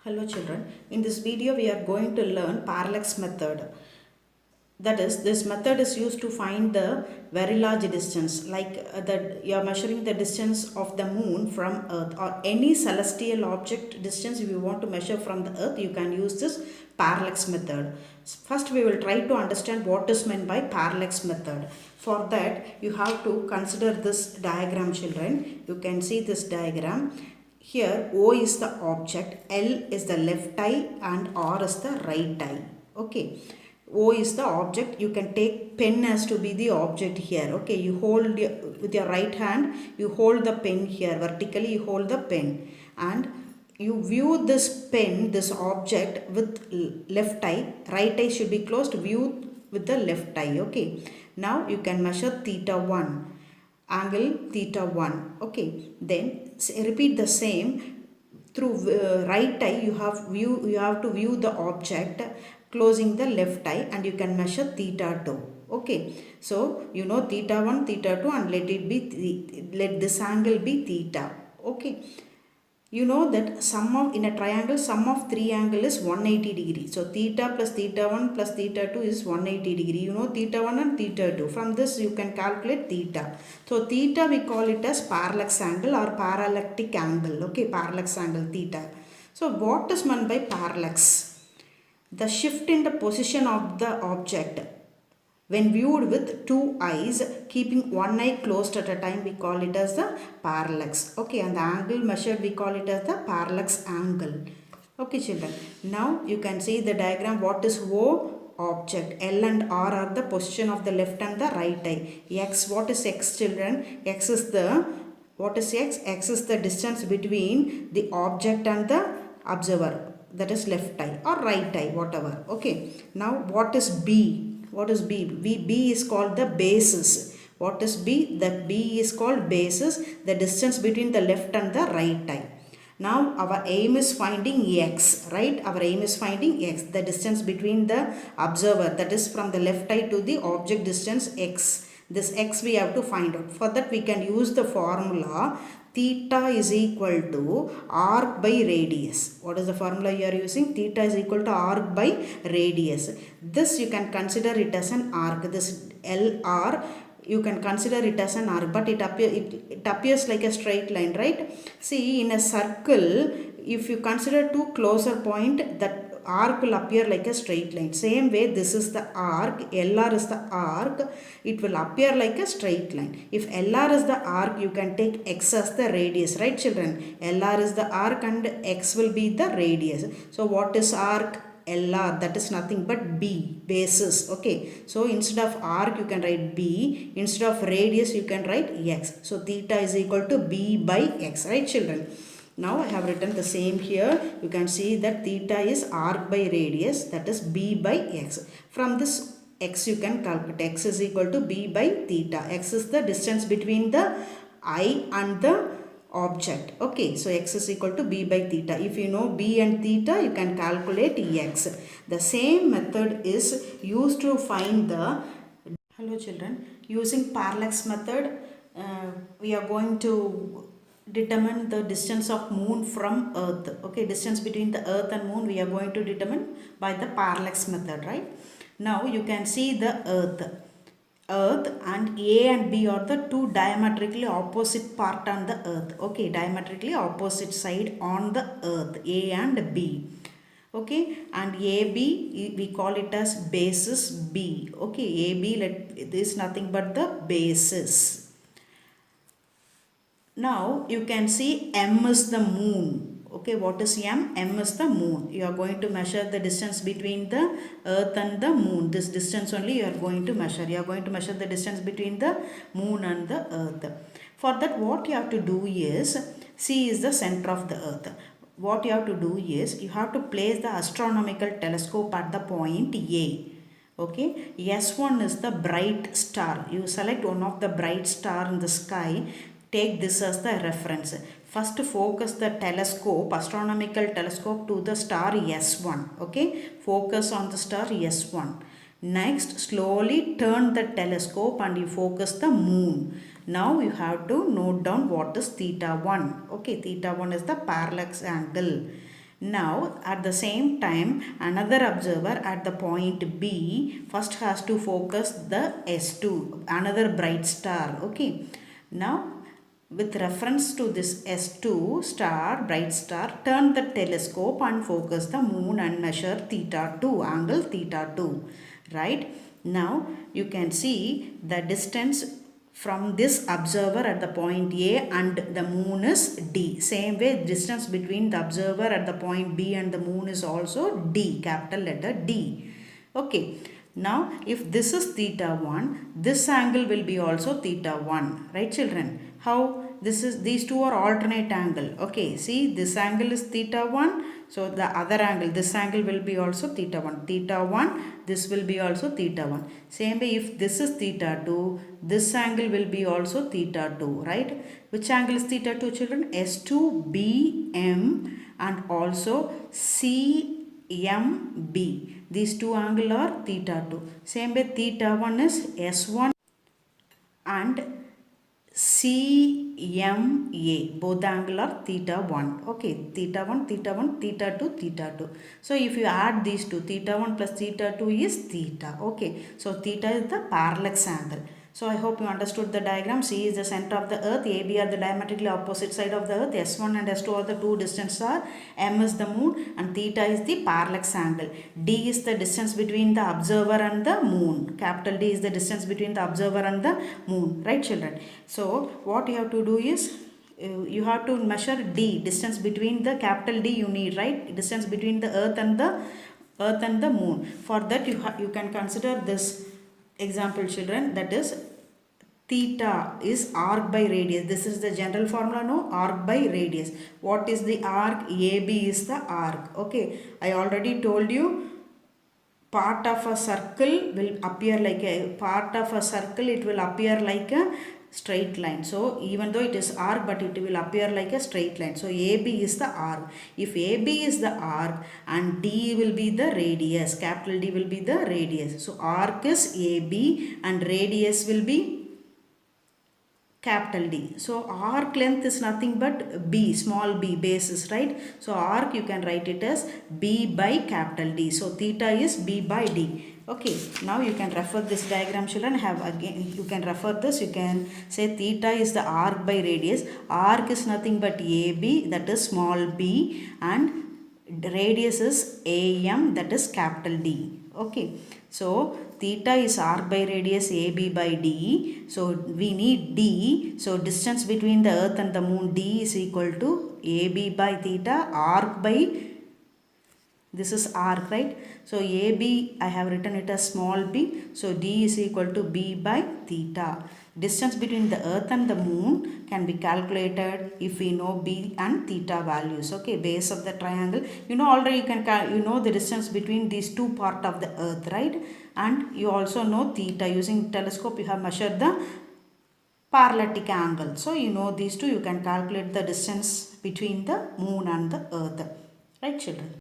Hello children, in this video we are going to learn parallax method. That is, this method is used to find the very large distance, like that you are measuring the distance of the moon from earth or any celestial object distance. If you want to measure from the earth, you can use this parallax method. First we will try to understand what is meant by parallax method. For that you have to consider this diagram, children. You can see this diagram. Here O is the object, L is the left eye and R is the right eye. Okay. O is the object. You can take pen as to be the object here. Okay. You hold with your right hand, you hold the pen here. Vertically you hold the pen. And you view this pen, this object with left eye. Right eye should be closed. View with the left eye. Okay. Now you can measure theta 1. Angle theta 1. Okay. Then repeat the same through right eye. You have to view the object closing the left eye, and you can measure theta 2. Okay, so you know theta 1, theta 2, and let this angle be theta. Okay, you know that in a triangle sum of three angle is 180 degree. So theta plus theta 1 plus theta 2 is 180 degree. You know theta 1 and theta 2. From this you can calculate theta. So theta we call it as parallax angle or parallactic angle. Okay, parallax angle theta. So what is meant by parallax? The shift in the position of the object when viewed with two eyes, keeping one eye closed at a time, we call it as the parallax. Okay, and the angle measured, we call it as the parallax angle. Okay children, now you can see the diagram. What is O? Object. L and R are the position of the left and the right eye. X, what is X children? X is the, what is X? X is the distance between the object and the observer. That is left eye or right eye, whatever. Okay. Now what is B? What is B? B is called the basis. What is B? The B is called basis, the distance between the left and the right eye. Now our aim is finding X, right? Our aim is finding X, the distance between the observer, that is from the left eye to the object distance X. This X we have to find out. For that we can use the formula theta is equal to arc by radius. What is the formula you are using? Theta is equal to arc by radius. This you can consider it as an arc. This LR you can consider it as an arc, but it appears like a straight line, right? See, in a circle, if you consider two closer point, that arc will appear like a straight line. Same way, this is the arc, LR is the arc, it will appear like a straight line. If LR is the arc, you can take X as the radius, right children? LR is the arc and X will be the radius. So what is arc? LR, that is nothing but B, basis. Okay, so instead of arc you can write B, instead of radius you can write X. So theta is equal to B by X, right children? Now I have written the same here. You can see that theta is arc by radius, that is B by X. From this X you can calculate. X is equal to B by theta. X is the distance between the eye and the object. Okay, so X is equal to B by theta. If you know B and theta, you can calculate X. The same method is used to find the, hello children, using parallax method, we are going to determine the distance of moon from earth. Okay, distance between the earth and moon we are going to determine by the parallax method, right? Now you can see the earth and A and B are the two diametrically opposite part on the earth. Okay, diametrically opposite side on the earth, A and B. Okay, and AB we call it as basis B. Okay, AB is nothing but the basis. Now you can see M is the moon. Okay, what is M? M is the moon. You are going to measure the distance between the earth and the moon. This distance only you are going to measure. You are going to measure the distance between the moon and the earth. For that what you have to do is, C is the center of the earth. What you have to do is, you have to place the astronomical telescope at the point A. Okay, S1 is the bright star. You select one of the bright star in the sky. Take this as the reference. First focus the telescope, astronomical telescope to the star S1. Okay, focus on the star S1. Next, slowly turn the telescope and you focus the moon. Now you have to note down what is theta 1. Okay, theta 1 is the parallax angle. Now at the same time, another observer at the point B first has to focus the S2, another bright star. Okay. Now with reference to this S2 star, bright star, turn the telescope and focus the moon and measure theta 2, angle theta 2. Right. Now you can see the distance from this observer at the point A and the moon is D. Same way, distance between the observer at the point B and the moon is also D, capital letter D. Okay. Now, if this is theta 1, this angle will be also theta 1. Right, children? How? These two are alternate angle. Okay. See, this angle is theta 1. So, the other angle, this angle will be also theta 1. Theta 1, this will be also theta 1. Same way, if this is theta 2, this angle will be also theta 2. Right? Which angle is theta 2, children? S2BM and also CMB. These two angles are theta 2. Same way, theta 1 is S1 and CMA. Both the angle are theta 1. Okay, theta 1, theta 1, theta 2, theta 2. So, if you add these two, theta 1 plus theta 2 is theta. Okay, so theta is the parallax angle. So, I hope you understood the diagram. C is the center of the earth, AB are the diametrically opposite side of the earth, S1 and S2 are the two distance stars, M is the moon and theta is the parallax angle. D is the distance between the observer and the moon. Capital D is the distance between the observer and the moon. Right, children? So, what you have to do is, you have to measure D, distance between the capital D you need, right? Distance between the earth and the moon. For that you can consider this example, children, that is theta is arc by radius. This is the general formula, no? Arc by radius. What is the arc? AB is the arc. Okay, I already told you, part of a circle will appear like a it will appear like a straight line. So even though it is arc, but it will appear like a straight line. So AB is the arc. If AB is the arc and D will be the radius, capital D will be the radius. So arc is AB and radius will be capital D. So arc length is nothing but B, small b, basis, right? So arc you can write it as B by capital D. So theta is B by D. Okay, now you can refer this diagram, children. You can refer this. You can say theta is the arc by radius. Arc is nothing but AB, that is small b, and radius is AM, that is capital D. Okay, so theta is arc by radius AB by D. So we need D. So distance between the earth and the moon, D is equal to AB by theta, arc by, this is arc, right? So AB, I have written it as small b. So D is equal to B by theta. Distance between the earth and the moon can be calculated if we know B and theta values. Okay, base of the triangle. You know already you know the distance between these two parts of the earth, right? And you also know theta. Using telescope you have measured the parallatic angle. So you know these two, you can calculate the distance between the moon and the earth. Right, children?